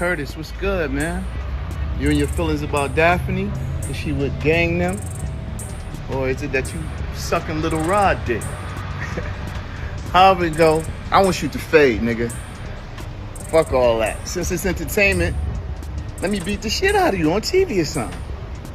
Curtis, what's good, man? You and your feelings about Daphne? Is she with gang them? Or is it that you sucking little Rod dick? However it go, I want you to fade, nigga. Fuck all that. Since it's entertainment, let me beat the shit out of you on TV or something.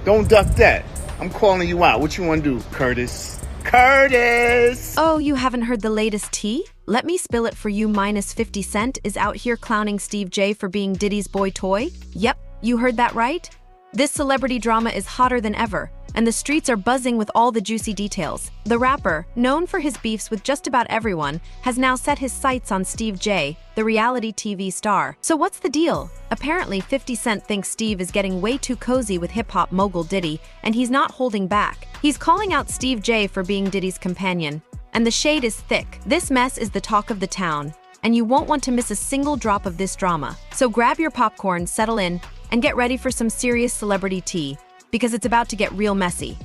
Don't duck that. I'm calling you out. What you want to do, Curtis? Curtis! Oh, you haven't heard the latest tea? Let me spill it for you. Minus 50 Cent is out here clowning Steve J for being Diddy's boy toy. Yep, you heard that right. This celebrity drama is hotter than ever, and the streets are buzzing with all the juicy details. The rapper, known for his beefs with just about everyone, has now set his sights on Steve J, the reality TV star. So what's the deal? Apparently 50 Cent thinks Steve is getting way too cozy with hip-hop mogul Diddy, and he's not holding back. He's calling out Steve J for being Diddy's companion, and the shade is thick. This mess is the talk of the town, and you won't want to miss a single drop of this drama. So grab your popcorn, settle in, and get ready for some serious celebrity tea, because it's about to get real messy.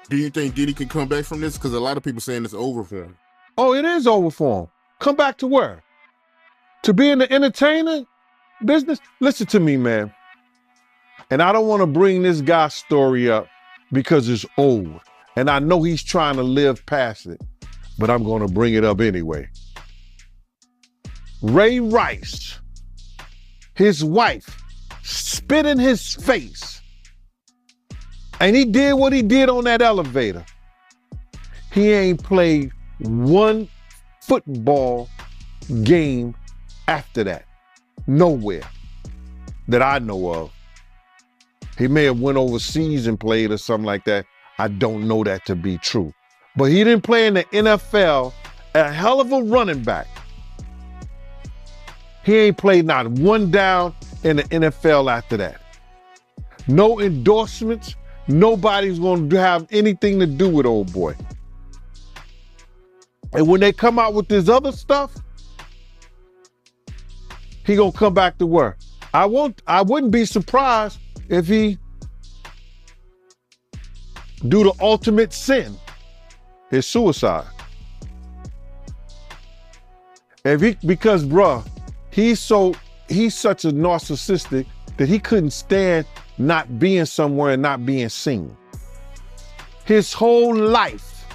Do you think Diddy can come back from this? Because a lot of people saying it's over for him. Oh, it is over for him. Come back to where? To be in the entertainer business? Listen to me, man. And I don't want to bring this guy's story up because it's old. And I know he's trying to live past it, but I'm going to bring it up anyway. Ray Rice, his wife, spit in his face. And he did what he did on that elevator. He ain't played one football game after that. Nowhere that I know of. He may have went overseas and played or something like that. I don't know that to be true. But he didn't play in the NFL, a hell of a running back. He ain't played not one down in the NFL after that. No endorsements. Nobody's going to have anything to do with old boy. And when they come out with this other stuff, he going to come back to work. I wouldn't be surprised if he do the ultimate sin, his suicide. Because bruh, he's such a narcissistic that he couldn't stand not being somewhere and not being seen. His whole life,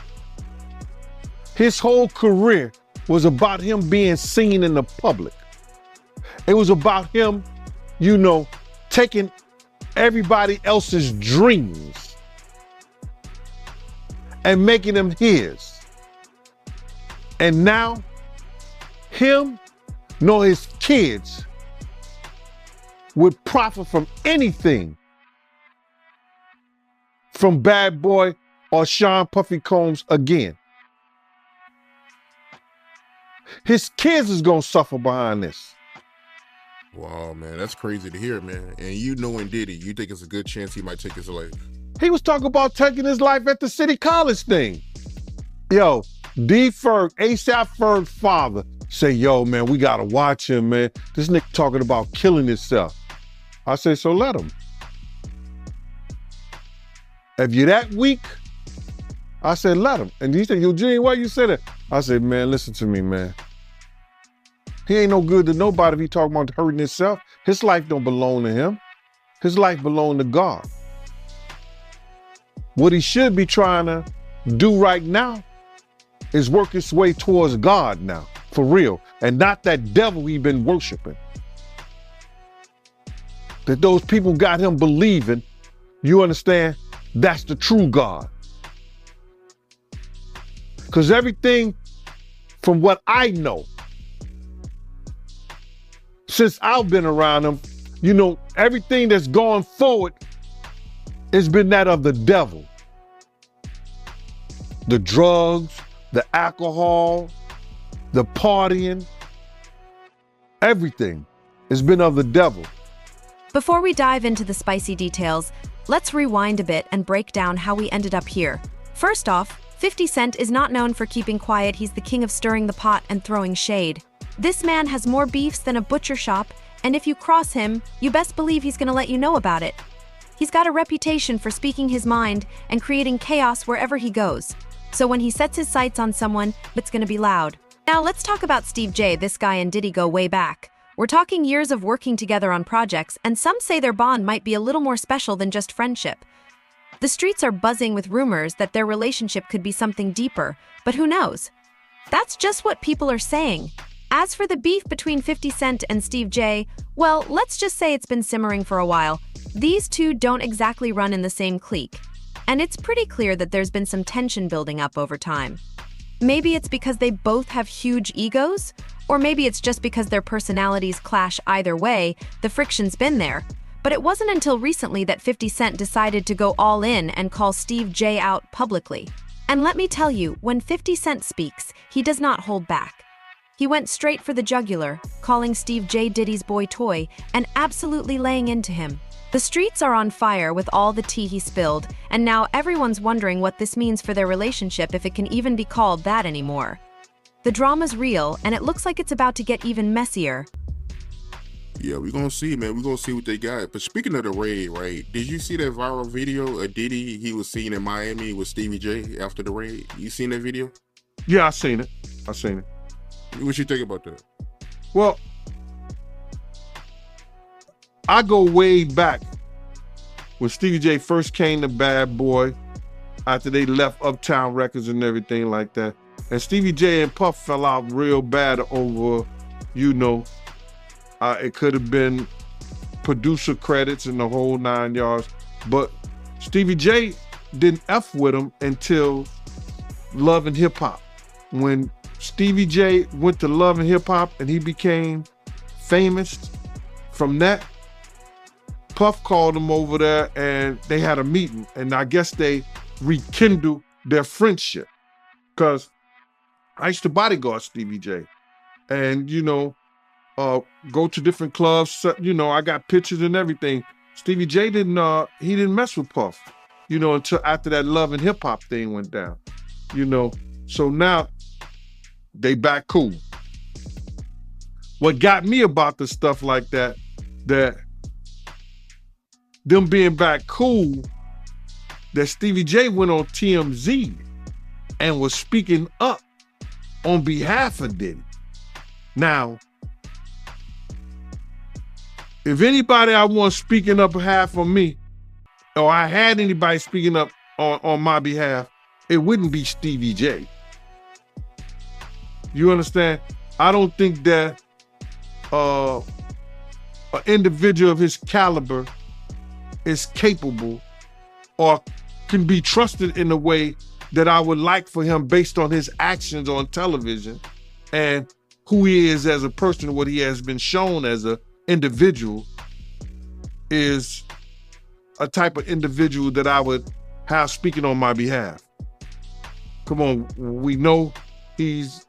his whole career was about him being seen in the public. It was about him, taking everybody else's dreams and making them his. And now, him nor his kids would profit from anything from Bad Boy or Sean Puffy Combs again. His kids is gonna suffer behind this. Wow, man, that's crazy to hear, man. And you knowing Diddy, you think it's a good chance he might take his life? He was talking about taking his life at the City College thing. Yo, D. Ferg, ASAP Ferg's father, say, yo, man, we gotta watch him, man. This nigga talking about killing himself. I say, so let him. If you're that weak, I said, let him. And he said, Eugene, why you say that? I said, man, listen to me, man. He ain't no good to nobody if he talking about hurting himself. His life don't belong to him. His life belong to God. What he should be trying to do right now is work his way towards God now, for real, and not that devil he been worshiping. That those people got him believing, you understand, that's the true God. Because everything from what I know, since I've been around him, everything that's going forward has been that of the devil. The drugs, the alcohol, the partying, everything has been of the devil. Before we dive into the spicy details, let's rewind a bit and break down how we ended up here. First off, 50 Cent is not known for keeping quiet. He's the king of stirring the pot and throwing shade. This man has more beefs than a butcher shop, and if you cross him, you best believe he's gonna let you know about it. He's got a reputation for speaking his mind and creating chaos wherever he goes. So when he sets his sights on someone, it's gonna be loud. Now let's talk about Steve J. This guy and Diddy go way back. We're talking years of working together on projects, and some say their bond might be a little more special than just friendship. The streets are buzzing with rumors that their relationship could be something deeper, but who knows? That's just what people are saying. As for the beef between 50 Cent and Steve J, well, let's just say it's been simmering for a while. These two don't exactly run in the same clique, and it's pretty clear that there's been some tension building up over time. Maybe it's because they both have huge egos, or maybe it's just because their personalities clash. Either way, the friction's been there. But it wasn't until recently that 50 Cent decided to go all in and call Steve J out publicly. And let me tell you, when 50 Cent speaks, he does not hold back. He went straight for the jugular, calling Steve J Diddy's boy toy and absolutely laying into him. The streets are on fire with all the tea he spilled, and now everyone's wondering what this means for their relationship, if it can even be called that anymore. The drama's real, and it looks like it's about to get even messier. Yeah, we're gonna see, man. We're gonna see what they got. But speaking of the raid, right? Did you see that viral video of Diddy? He was seen in Miami with Stevie J after the raid. You seen that video? Yeah, I seen it. What you think about that? Well, I go way back when Stevie J first came to Bad Boy, after they left Uptown Records and everything like that. And Stevie J and Puff fell out real bad over, it could have been producer credits and the whole 9 yards. But Stevie J didn't F with him until Love and Hip Hop. When Stevie J went to Love and Hip Hop and he became famous from that, Puff called him over there and they had a meeting, and I guess they rekindled their friendship. Because I used to bodyguard Stevie J and, go to different clubs. I got pictures and everything. Stevie J didn't mess with Puff, until after that Love and Hip Hop thing went down, So now they back cool. What got me about the stuff like that them being back cool, that Stevie J went on TMZ and was speaking up on behalf of Diddy. Now, if anybody I want speaking up behalf of me, or I had anybody speaking up on my behalf, it wouldn't be Stevie J. You understand? I don't think that an individual of his caliber is capable or can be trusted in a way that I would like for him, based on his actions on television and who he is as a person, what he has been shown as an individual, is a type of individual that I would have speaking on my behalf. Come on, we know he's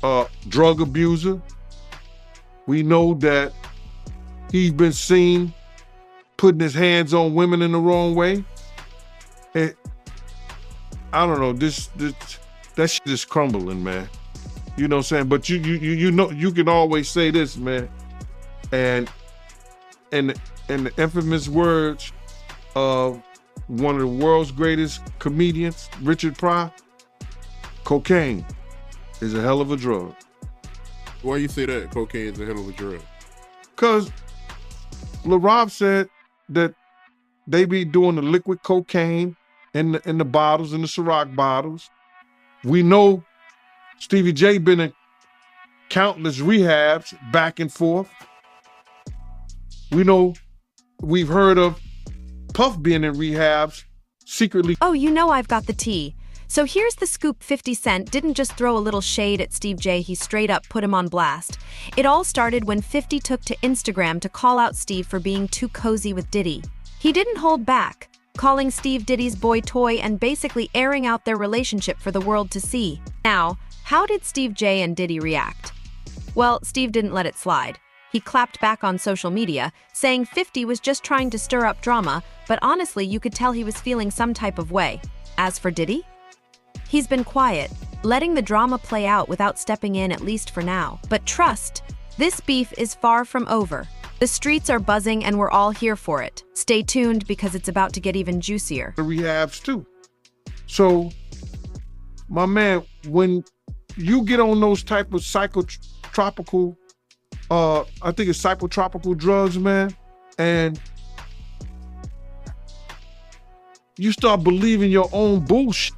a drug abuser. We know that he's been seen putting his hands on women in the wrong way. And I don't know, that shit is crumbling, man. You know what I'm saying? But you can always say this, man. And the infamous words of one of the world's greatest comedians, Richard Pryor, cocaine is a hell of a drug. Why you say that cocaine is a hell of a drug? Because Lil Rob said that they be doing the liquid cocaine in the bottles, in the Ciroc bottles. We know Stevie J been in countless rehabs back and forth. We know, we've heard of Puff being in rehabs secretly. Oh, I've got the tea. So here's the scoop. 50 Cent didn't just throw a little shade at Steve J, he straight up put him on blast. It all started when 50 took to Instagram to call out Steve for being too cozy with Diddy. He didn't hold back, calling Steve Diddy's boy toy and basically airing out their relationship for the world to see. Now, how did Steve J and Diddy react? Well, Steve didn't let it slide. He clapped back on social media, saying 50 was just trying to stir up drama, but honestly, you could tell he was feeling some type of way. As for Diddy, he's been quiet, letting the drama play out without stepping in, at least for now. But trust, this beef is far from over. The streets are buzzing and we're all here for it. Stay tuned because it's about to get even juicier. The rehabs too. So, my man, when you get on those type of psychotropical, I think it's psychotropical drugs, man, and you start believing your own bullshit.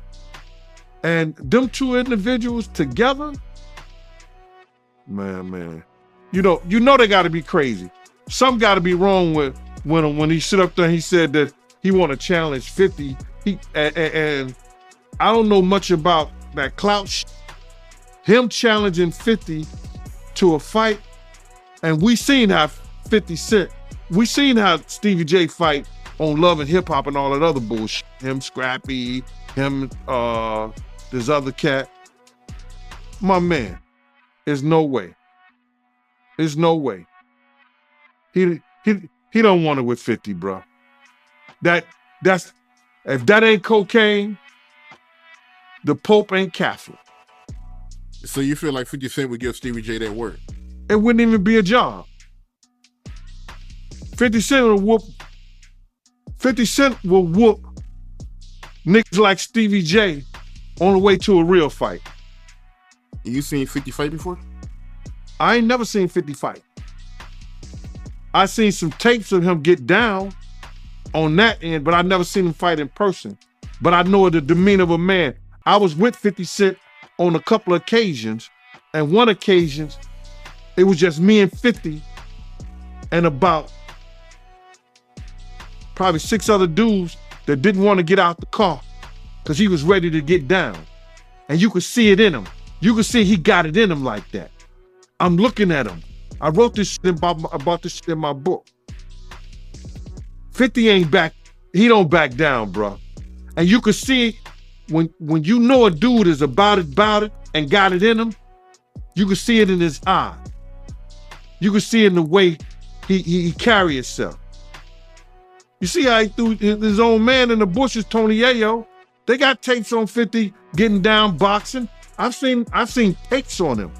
And them two individuals together, man, you know they gotta be crazy. Something gotta be wrong with when he sit up there and he said that he wanna challenge 50. And I don't know much about that clout shit. Him challenging 50 to a fight, and we seen how 50 Cent, we seen how Stevie J fight on Love and Hip Hop and all that other bullshit. Him, Scrappy, him, this other cat. My man, there's no way. There's no way. He don't want it with 50, bro. That's if that ain't cocaine, the Pope ain't Catholic. So you feel like 50 Cent would give Stevie J that work? It wouldn't even be a job. 50 Cent will whoop. 50 Cent will whoop niggas like Stevie J on the way to a real fight. You seen 50 fight before? I ain't never seen 50 fight. I seen some tapes of him get down on that end, but I never seen him fight in person. But I know the demeanor of a man. I was with 50 Cent on a couple of occasions, and one occasion, it was just me and 50 and about probably 6 other dudes that didn't want to get out the car because he was ready to get down. And you could see it in him. You could see he got it in him like that. I'm looking at him. I wrote this shit about this shit in my book. 50 ain't back, he don't back down, bro. And you could see when you know a dude is about it, and got it in him, you could see it in his eye. You could see it in the way he carry himself. You see how he threw his own man in the bushes, Tony Ayo. They got tapes on 50 getting down boxing. I've seen tapes on him.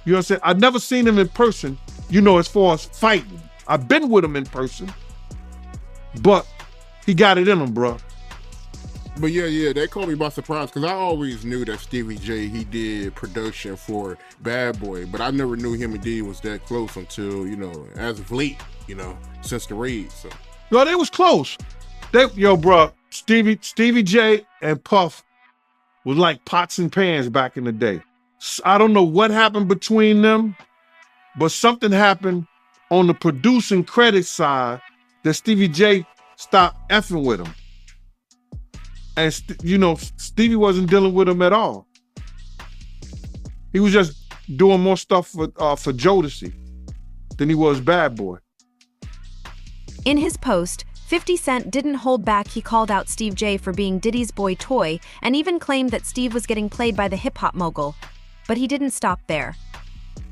You know what I'm saying? I've never seen him in person, as far as fighting. I've been with him in person, but he got it in him, bro. But yeah, that caught me by surprise because I always knew that Stevie J, he did production for Bad Boy, but I never knew him and Diddy was that close until, as of late, since the raid. So. No, they was close. Bro, Stevie J and Puff was like pots and pans back in the day. I don't know what happened between them, but something happened on the producing credit side that Stevie J stopped effing with him. And, Stevie wasn't dealing with him at all. He was just doing more stuff for Jodeci than he was Bad Boy. In his post, 50 Cent didn't hold back. He called out Steve J for being Diddy's boy toy and even claimed that Steve was getting played by the hip-hop mogul. But he didn't stop there.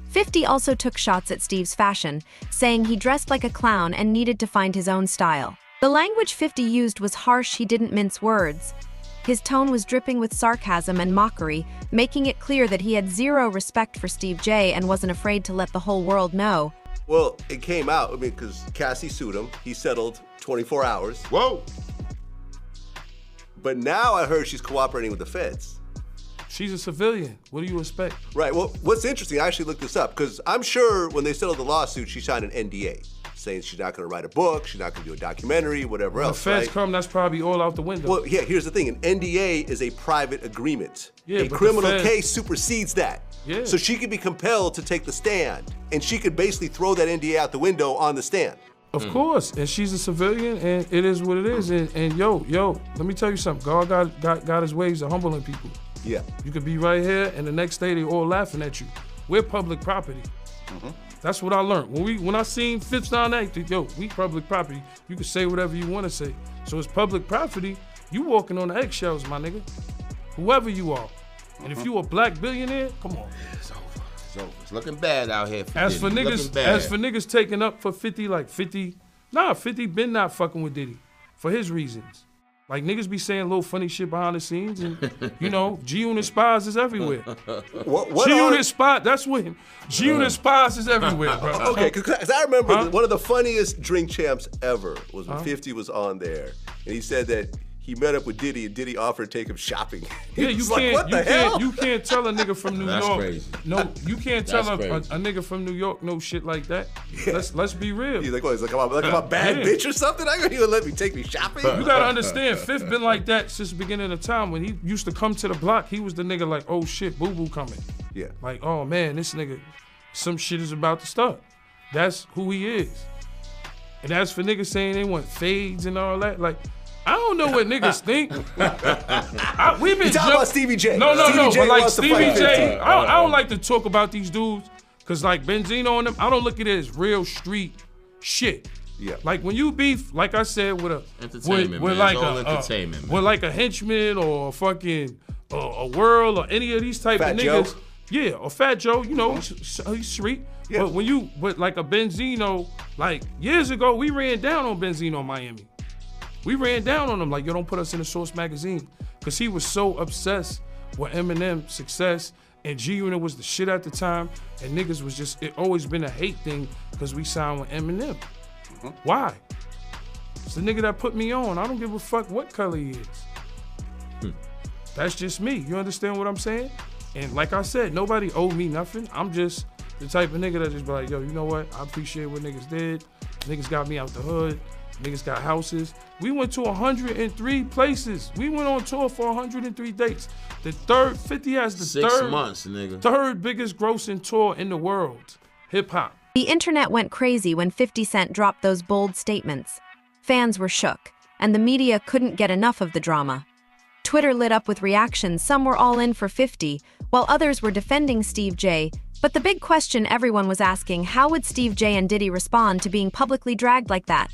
50 also took shots at Steve's fashion, saying he dressed like a clown and needed to find his own style. The language 50 used was harsh. He didn't mince words. His tone was dripping with sarcasm and mockery, making it clear that he had zero respect for Steve J and wasn't afraid to let the whole world know. Well, it came out, because Cassie sued him. He settled 24 hours. Whoa! But now I heard she's cooperating with the feds. She's a civilian. What do you expect? Right, well, what's interesting, I actually looked this up, because I'm sure when they settled the lawsuit, she signed an NDA, saying she's not gonna write a book, she's not gonna do a documentary, whatever else, the feds come, that's probably all out the window. Well, yeah, here's the thing, an NDA is a private agreement. Yeah, a criminal case supersedes that. Yeah. So she could be compelled to take the stand, and she could basically throw that NDA out the window on the stand. Of course, and she's a civilian, and it is what it is. And yo, let me tell you something. God got his ways of humbling people. Yeah. You could be right here, and the next day they all laughing at you. We're public property. That's what I learned. When I seen Fifth down there, we public property. You can say whatever you want to say. So it's public property. You walking on the eggshells, my nigga. Whoever you are. And if you a black billionaire, come on. It's over. It's over. It's looking bad out here. As for niggas taking up for 50, like 50, 50 been not fucking with Diddy for his reasons. Like niggas be saying little funny shit behind the scenes, and G-Unit spies is everywhere. G-Unit spy, that's when G-Unit spies is everywhere, bro. Okay, because I remember one of the funniest Drink Champs ever was when 50 was on there, and he said that he met up with Diddy and Diddy offered to take him shopping. Yeah, you like, can't. what the hell? You can't tell a nigga from New That's York. crazy. No, you can't tell That's a crazy. nigga from New York no shit like that. Let's be real. He's like, what? He's like, I'm a bad Yeah. bitch or something? I gonna even let me take me shopping? You gotta understand, Fifth been like that since the beginning of time. When he used to come to the block, he was the nigga like, oh shit, boo boo coming. Yeah. Like, oh man, this nigga, some shit is about to start. That's who he is. And as for niggas saying they want fades and all that, like, I don't know what niggas think. We've been You talking about Stevie J. No, Stevie J but like wants to Stevie fight J, 15. I don't like to talk about these dudes, cause like Benzino and them, I don't look at it as real street shit. Yeah. Like when you beef, like I said, with a Entertainment, with man. like It's all a entertainment, man. with like a henchman or a fucking a World or any of these type Fat of Joe. niggas. Yeah, or Fat Joe, you know, he's street. Yeah. But when you, like a Benzino, like years ago, we ran down on Benzino in Miami. We ran down on him like, yo, don't put us in the Source magazine. Cause he was so obsessed with Eminem's success and G-Unit was the shit at the time. And niggas was just, it always been a hate thing cause we signed with Eminem. Why? It's the nigga that put me on. I don't give a fuck what color he is. That's just me. You understand what I'm saying? And like I said, nobody owed me nothing. I'm just the type of nigga that just be like, yo, you know what? I appreciate what niggas did. Niggas got me out the hood. Niggas got houses. We went to 103 places. We went on tour for 103 dates. The third, 50 has the 6 months, nigga. third biggest grossing tour in the world. Hip hop. The internet went crazy when 50 Cent dropped those bold statements. Fans were shook, and the media couldn't get enough of the drama. Twitter lit up with reactions. Some were all in for 50, while others were defending Steve J. But the big question everyone was asking, how would Steve J and Diddy respond to being publicly dragged like that?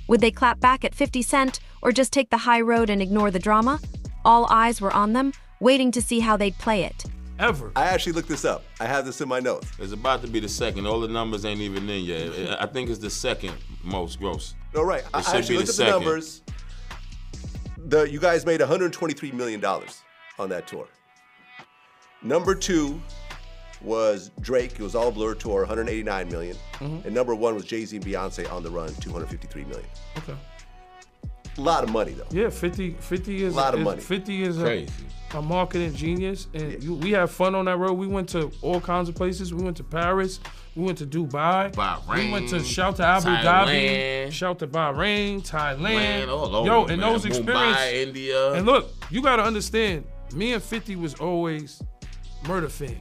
Would they clap back at 50 Cent or just take the high road and ignore the drama? All eyes were on them, waiting to see how they'd play it. Ever. I actually looked this up. I have this in my notes. It's about to be the second. All the numbers ain't even in yet. I think it's the second most gross. All right. I should actually be looked at the the second. numbers. You guys made $123 million on that tour. Number 2 was Drake. It was all Blur tour, $189 million. And number 1 was Jay-Z and Beyonce on the Run, $253 million. Okay. A lot of money though. Yeah, 50 is A lot of money. 50 is Crazy. a marketing genius, and we had fun on that road. We went to all kinds of places. We went to Paris. We went to Dubai. Bahrain, We went to shout to Abu Dhabi. Thailand. Shout to Bahrain, Thailand. Man, all over, Yo, man. and those experiences. Mumbai, India. And look, you gotta understand, me and 50 was always Murder fans.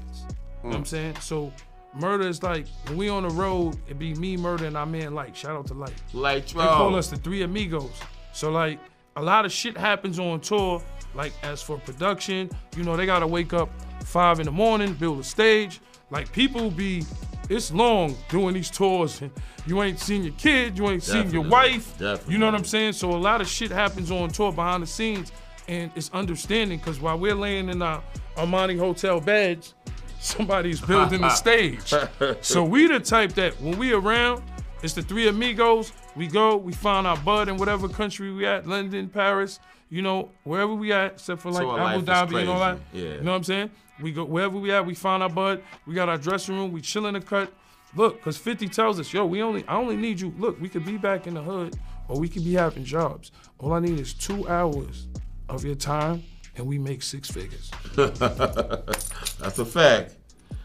You know what I'm saying? So Murder is like, when we on the road, it be me, Murder, and our man Light. Shout out to Light. Like, They call us the Three Amigos. So like, a lot of shit happens on tour. Like as for production, you know, they gotta wake up 5 in the morning, build a stage. Like people be, it's long doing these tours. And you ain't seen your kid, you ain't seen your Definitely. wife. Definitely. You know what I'm saying? So a lot of shit happens on tour behind the scenes. And it's understanding, because while we're laying in our Armani hotel beds, somebody's building the stage. So we the type that when we around, it's the Three Amigos. We go, we find our bud in whatever country we at, London, Paris, you know, wherever we at, except for like So our Abu life is Dhabi and all that. crazy. Yeah. You know what I'm saying? We go wherever we at, we find our bud. We got our dressing room. We chill in the cut. Look, because 50 tells us, yo, I only need you. Look, we could be back in the hood, or we could be having jobs. All I need is 2 hours of your time, and we make 6 figures. That's a fact.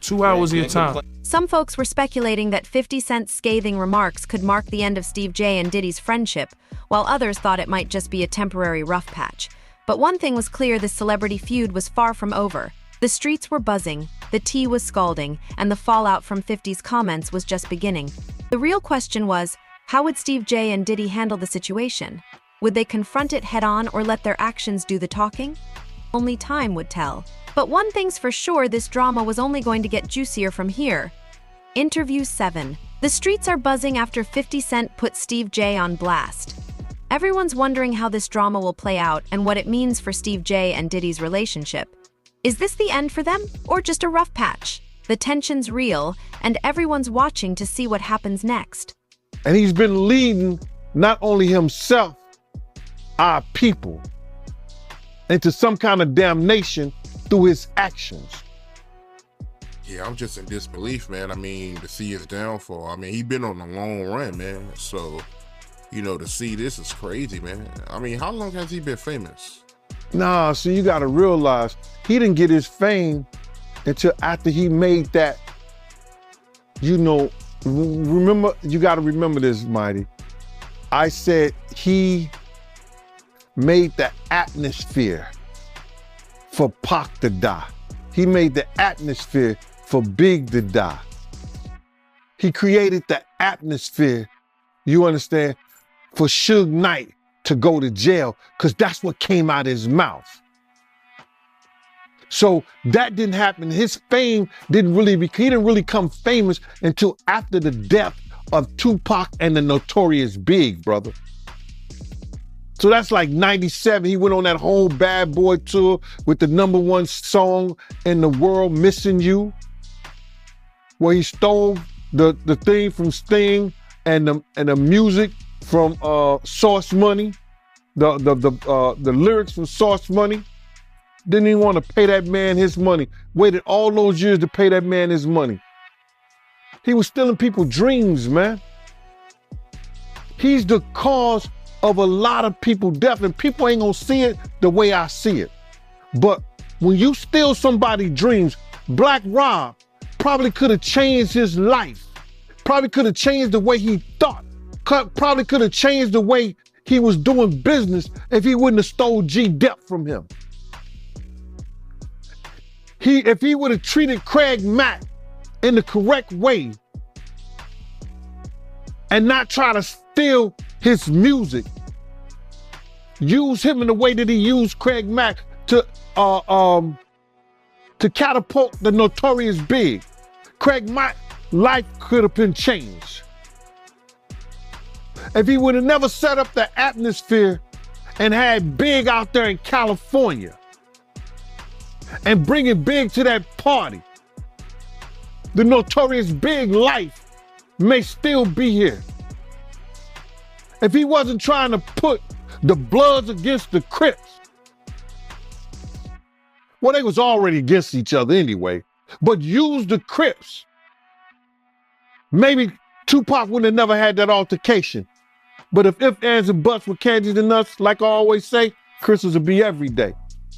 2 hours of your Can't time. complain. Some folks were speculating that 50 Cent's scathing remarks could mark the end of Steve J and Diddy's friendship, while others thought it might just be a temporary rough patch. But one thing was clear, this celebrity feud was far from over. The streets were buzzing, the tea was scalding, and the fallout from 50's comments was just beginning. The real question was, how would Steve J and Diddy handle the situation? Would they confront it head-on or let their actions do the talking? Only time would tell. But one thing's for sure, this drama was only going to get juicier from here. Interview 7. The streets are buzzing after 50 Cent put Steve J on blast. Everyone's wondering how this drama will play out and what it means for Steve J and Diddy's relationship. Is this the end for them, or just a rough patch? The tension's real, and everyone's watching to see what happens next. And he's been leading not only himself, our people, into some kind of damnation through his actions. Yeah, I'm just in disbelief, man. I mean, to see his downfall. I mean, he's been on a long run, man. So you know, to see this is crazy, man. I mean, how long has he been famous? Nah, so you gotta realize he didn't get his fame until after he made that, you know, remember, you gotta remember this, Mighty. I said he made the atmosphere for Pac to die. He made the atmosphere for Big to die. He created the atmosphere, you understand, for Suge Knight to go to jail, because that's what came out of his mouth. So that didn't happen. His fame he didn't really come famous until after the death of Tupac and the Notorious Big, brother. So that's like 97. He went on that whole Bad Boy tour with the #1 song in the world, Missing You, where he stole the thing from Sting and the music from Source Money, the lyrics from Source Money. Didn't even want to pay that man his money. Waited all those years to pay that man his money. He was stealing people's dreams, man. He's the cause of a lot of people's death, and people ain't gonna see it the way I see it. But when you steal somebody's dreams, Black Rob probably could have changed his life. Probably could have changed the way he thought. Probably could have changed the way he was doing business if he wouldn't have stole G-Dep from him. If he would have treated Craig Mack in the correct way and not try to steal his music, use him in the way that he used Craig Mack to catapult the Notorious Big, Craig Mack's life could have been changed. If he would have never set up the atmosphere and had Big out there in California and bringing Big to that party, the Notorious Big life may still be here. If he wasn't trying to put the Bloods against the Crips, well, they was already against each other anyway, but use the Crips, maybe Tupac wouldn't have never had that altercation. But if ands, and buts were candies and nuts, like I always say, Christmas would be every day.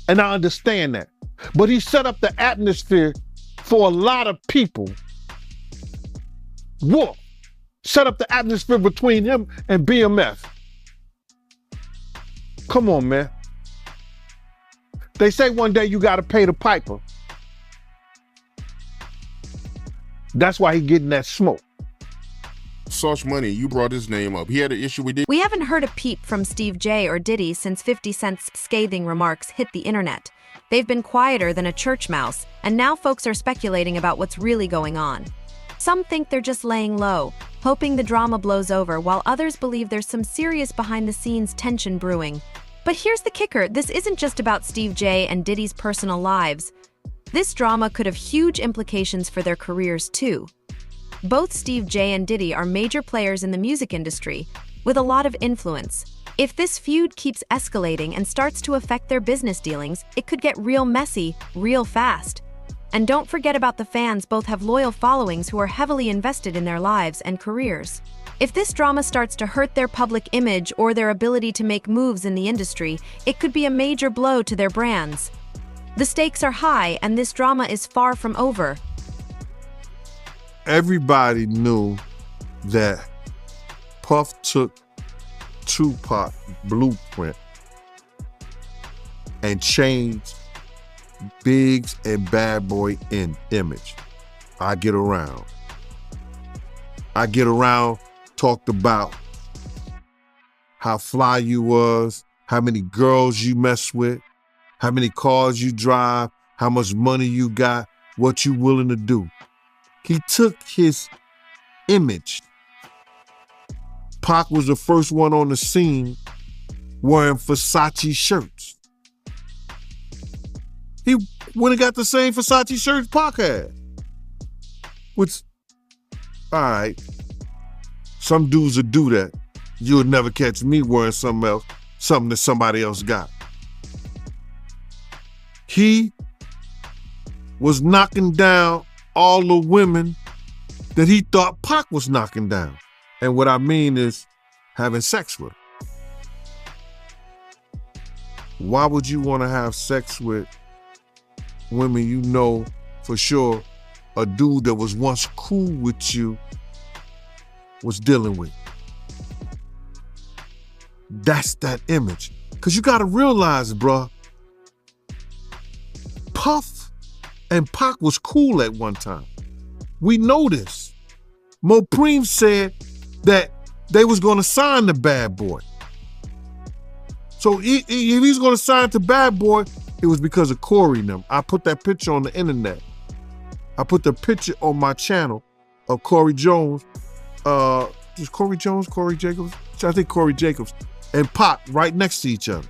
And I understand that. But he set up the atmosphere for a lot of people. Wolf set up the atmosphere between him and BMF. Come on, man. They say one day you gotta pay the piper. That's why he getting that smoke. Sauce Money, you brought his name up. He had an issue with Diddy. We haven't heard a peep from Steve J or Diddy since 50 Cent's scathing remarks hit the internet. They've been quieter than a church mouse, and now folks are speculating about what's really going on. Some think they're just laying low, hoping the drama blows over, while others believe there's some serious behind-the-scenes tension brewing. But here's the kicker, this isn't just about Steve J and Diddy's personal lives. This drama could have huge implications for their careers too. Both Steve J and Diddy are major players in the music industry, with a lot of influence. If this feud keeps escalating and starts to affect their business dealings, it could get real messy, real fast. And don't forget about the fans. Both have loyal followings who are heavily invested in their lives and careers. If this drama starts to hurt their public image or their ability to make moves in the industry, it could be a major blow to their brands. The stakes are high, and this drama is far from over. Everybody knew that Puff took Tupac blueprint and changed Biggs and Bad Boy in image. I Get Around talked about how fly you was, how many girls you mess with, how many cars you drive, how much money you got, what you willing to do. He took his image. Pac was the first one on the scene wearing Versace shirts. He went and got the same Versace shirts Pac had. Which, all right, some dudes would do that. You would never catch me wearing something else, something that somebody else got. He was knocking down all the women that he thought Pac was knocking down. And what I mean is having sex with her. Why would you want to have sex with women you know for sure a dude that was once cool with you was dealing with? That's that image. Because you got to realize, bruh, Puff and Pac was cool at one time. We know this. Mopreem said that they was going to sign the Bad Boy. So if he's going to sign to Bad Boy, it was because of Corey and them. I put that picture on the internet. I put the picture on my channel of Corey Jones. Is Corey Jones, Corey Jacobs? I think Corey Jacobs and Pac right next to each other.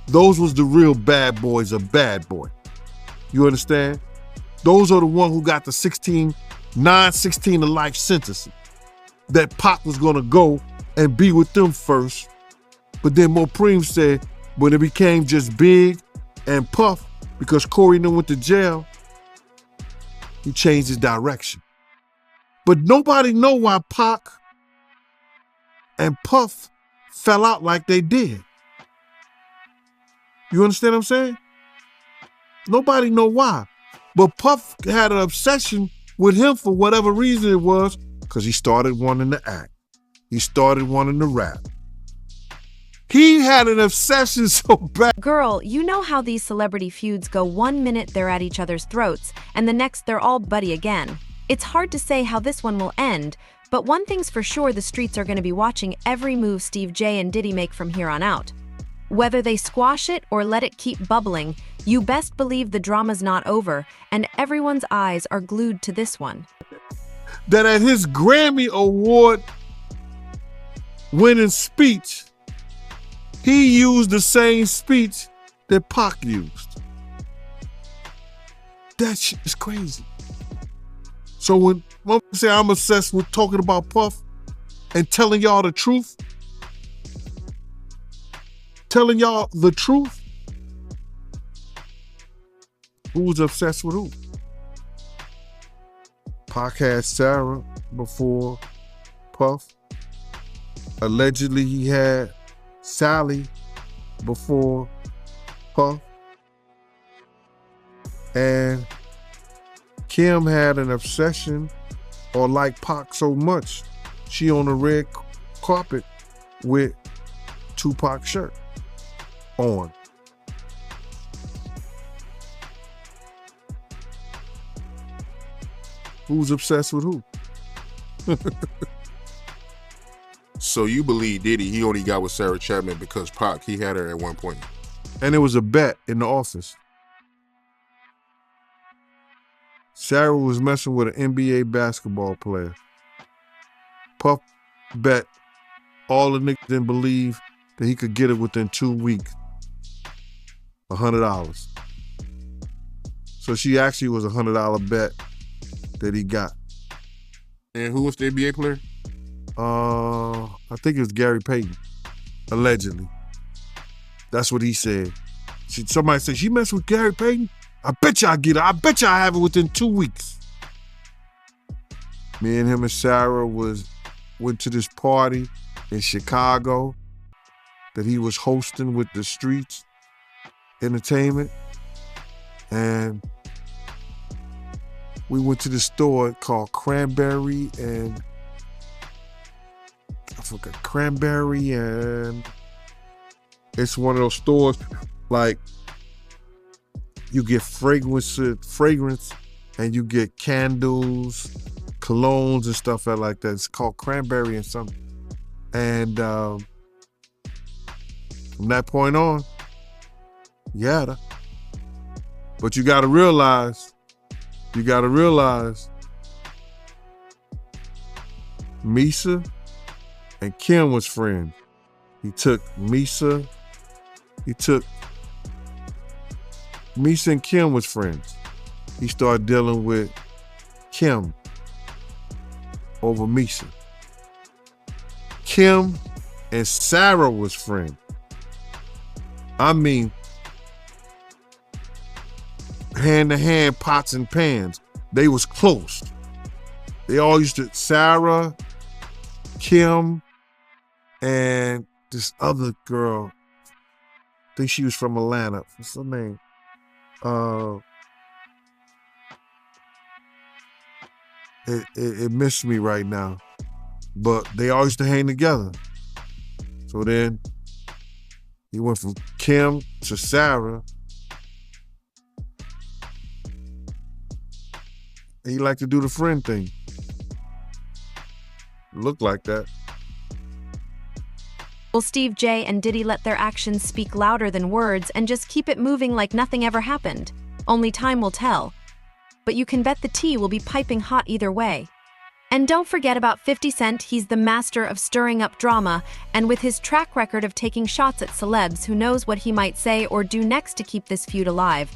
Those was the real bad boys of Bad Boy. You understand? Those are the ones who got the 16 to life sentences. That Pac was gonna go and be with them first. But then Mopreem said when it became just Big and Puff, because Corey and them went to jail, he changed his direction. But nobody know why Pac and Puff fell out like they did. You understand what I'm saying? Nobody know why. But Puff had an obsession with him for whatever reason it was, because he started wanting to act. He started wanting to rap. He had an obsession so bad. Girl, you know how these celebrity feuds go. 1 minute they're at each other's throats, and the next they're all buddy again. It's hard to say how this one will end, but one thing's for sure, the streets are going to be watching every move Steve J and Diddy make from here on out. Whether they squash it or let it keep bubbling, you best believe the drama's not over, and everyone's eyes are glued to this one. That at his Grammy Award winning speech, he used the same speech that Pac used. That shit is crazy. So when I say I'm obsessed with talking about Puff and telling y'all the truth, who's obsessed with who? Pac had Sarah before Puff. Allegedly he had Sally before Puff. And Kim had an obsession or liked Pac so much, she on the red carpet with Tupac shirt on. Who's obsessed with who? So you believe Diddy, he only got with Sarah Chapman because Pac, he had her at one point. And it was a bet in the office. Sarah was messing with an NBA basketball player. Puff bet all the niggas didn't believe that he could get it within 2 weeks. $100. So she actually was a $100 bet that he got. And who was the NBA player? I think it was Gary Payton, allegedly. That's what he said. Somebody said, she messed with Gary Payton? I bet you I get it. I bet you I have it within 2 weeks. Me and him and Sarah went to this party in Chicago that he was hosting with the Streets Entertainment. And we went to the store called Cranberry and it's one of those stores like you get fragrance and you get candles, colognes and stuff like that. It's called Cranberry and something. And from that point on, yeah. But you gotta realize, Misa and Kim was friends. Misa and Kim was friends. He started dealing with Kim over Misa. Kim and Sarah was friends. I mean, hand to hand, pots and pans. They was close. They all used to, Sarah, Kim, and this other girl, I think she was from Atlanta. What's her name? It missed me right now. But they all used to hang together. So then he went from Kim to Sarah. He liked to do the friend thing. Looked like that. Will Steve J and Diddy let their actions speak louder than words and just keep it moving like nothing ever happened? Only time will tell. But you can bet the tea will be piping hot either way. And don't forget about 50 Cent. He's the master of stirring up drama, and with his track record of taking shots at celebs, who knows what he might say or do next to keep this feud alive.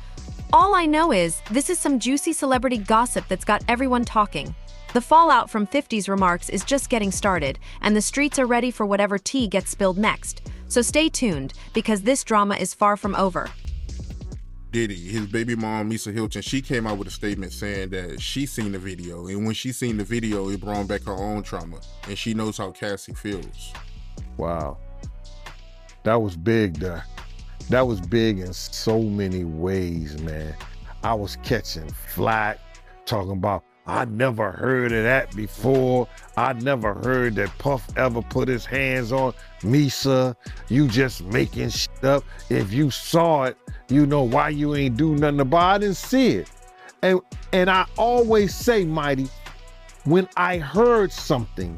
All I know is, this is some juicy celebrity gossip that's got everyone talking. The fallout from 50's remarks is just getting started, and the streets are ready for whatever tea gets spilled next. So stay tuned, because this drama is far from over. Diddy, his baby mom, Lisa Hilton, she came out with a statement saying that she seen the video, and when she seen the video, it brought back her own trauma, and she knows how Cassie feels. Wow. That was big there. That was big in so many ways, man. I was catching flack, talking about, I never heard of that before. I never heard that Puff ever put his hands on Misa. You just making shit up. If you saw it, you know why you ain't do nothing about it. I didn't see it. And I always say, Mighty, when I heard something,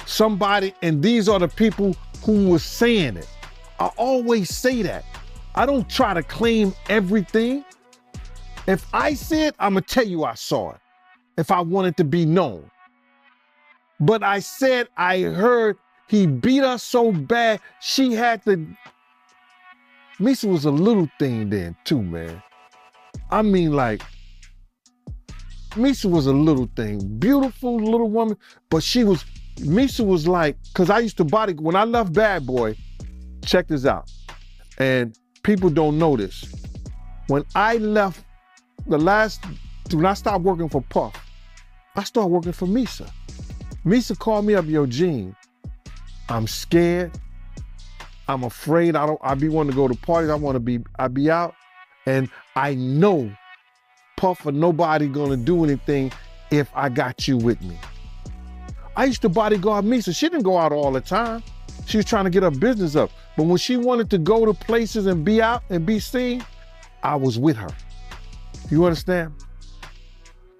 somebody, and these are the people who was saying it, I always say that. I don't try to claim everything. If I see it, I'm gonna tell you I saw it, if I want it to be known. But I said I heard he beat her so bad, she had to. Misa was a little thing then too, man. I mean, like, Misa was a little thing, beautiful little woman, but Misa was like, cause I used to when I left Bad Boy, check this out, and people don't know this. When I left when I stopped working for Puff, I started working for Misa. Misa called me up, yo, Gene, I'm scared. I'm afraid. I be wanting to go to parties. I be out. And I know Puff or nobody gonna do anything if I got you with me. I used to bodyguard Misa. She didn't go out all the time. She was trying to get her business up. But when she wanted to go to places and be out and be seen, I was with her. You understand?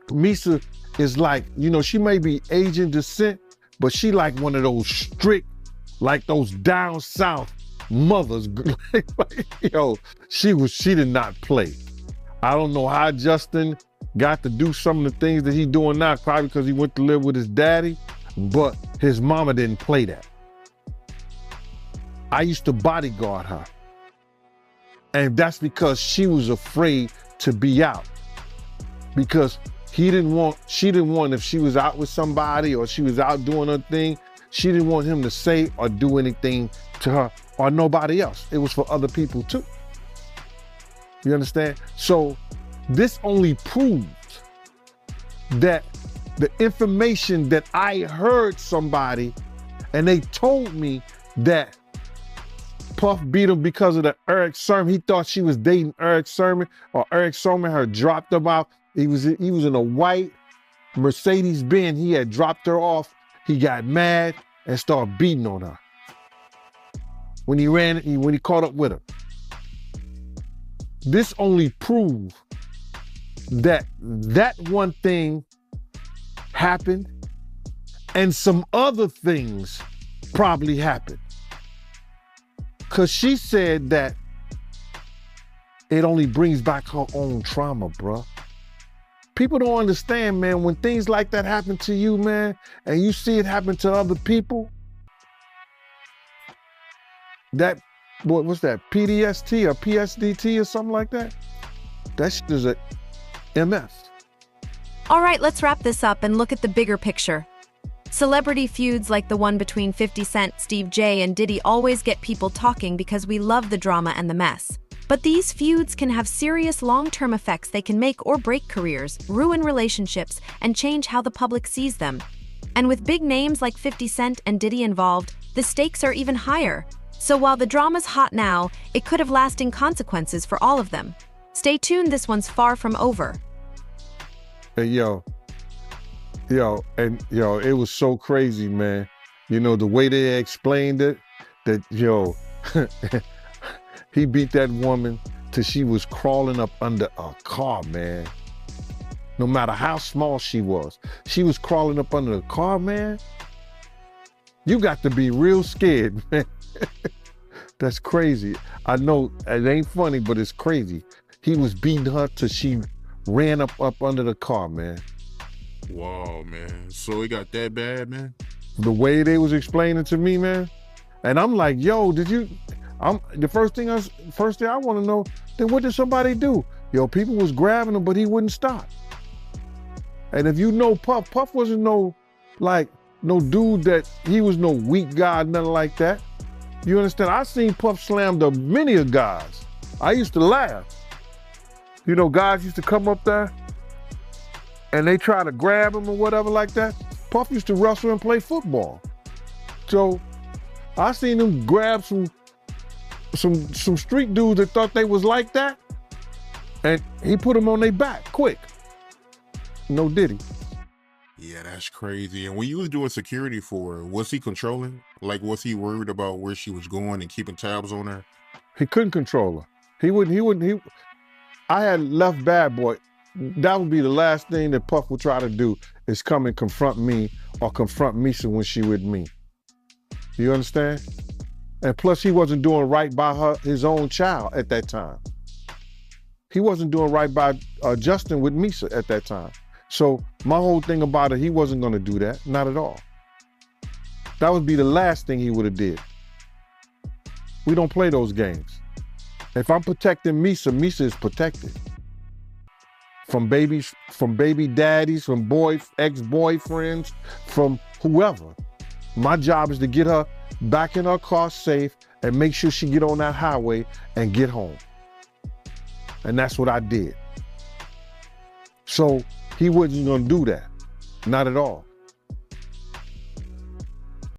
Misa is like, you know, she may be Asian descent, but she like one of those strict, like those down south mothers. Yo, she did not play. I don't know how Justin got to do some of the things that he's doing now, probably because he went to live with his daddy, but his mama didn't play that. I used to bodyguard her. And that's because she was afraid to be out. Because she didn't want, if she was out with somebody or she was out doing her thing, she didn't want him to say or do anything to her or nobody else. It was for other people too. You understand? So this only proves that the information that I heard somebody and they told me that Puff beat him because of the Eric Sermon. He thought she was dating Eric Sermon, or Eric Sermon had dropped him out. He was in a white Mercedes-Benz. He had dropped her off. He got mad and started beating on her. When he caught up with her. This only proved that one thing happened and some other things probably happened. Cause she said that it only brings back her own trauma, bruh. People don't understand, man, when things like that happen to you, man, and you see it happen to other people, that, what's that, PTSD or PSDT or something like that? That shit is a MS. All right, let's wrap this up and look at the bigger picture. Celebrity feuds like the one between 50 Cent, Steve J, and Diddy always get people talking because we love the drama and the mess. But these feuds can have serious long-term effects. They can make or break careers, ruin relationships, and change how the public sees them. And with big names like 50 Cent and Diddy involved, the stakes are even higher. So while the drama's hot now, it could have lasting consequences for all of them. Stay tuned, this one's far from over. Hey, yo, it was so crazy, man. You know, the way they explained it, that, yo, he beat that woman till she was crawling up under a car, man. No matter how small she was crawling up under the car, man. You got to be real scared, man. That's crazy. I know it ain't funny, but it's crazy. He was beating her till she ran up under the car, man. Wow, man. So it got that bad, man? The way they was explaining to me, man. And I'm like, yo, the first thing I want to know, then what did somebody do? Yo, people was grabbing him, but he wouldn't stop. And if you know Puff wasn't no dude that, he was no weak guy, nothing like that. You understand? I seen Puff slam to many of guys. I used to laugh. You know, guys used to come up there and they try to grab him or whatever like that. Puff used to wrestle and play football. So I seen him grab some street dudes that thought they was like that, and he put them on their back quick. No Diddy. Yeah, that's crazy. And when you was doing security for her, was he controlling? Like, was he worried about where she was going and keeping tabs on her? He couldn't control her. I had left Bad Boy. That would be the last thing that Puff would try to do, is come and confront me or confront Misa when she with me. You understand? And plus, he wasn't doing right by his own child at that time. He wasn't doing right by Justin with Misa at that time. So my whole thing about it, he wasn't gonna do that, not at all. That would be the last thing he would have did. We don't play those games. If I'm protecting Misa, Misa is protected. From babies, from baby daddies, from ex-boyfriends, from whoever. My job is to get her back in her car safe and make sure she get on that highway and get home. And that's what I did. So he wasn't gonna do that, not at all.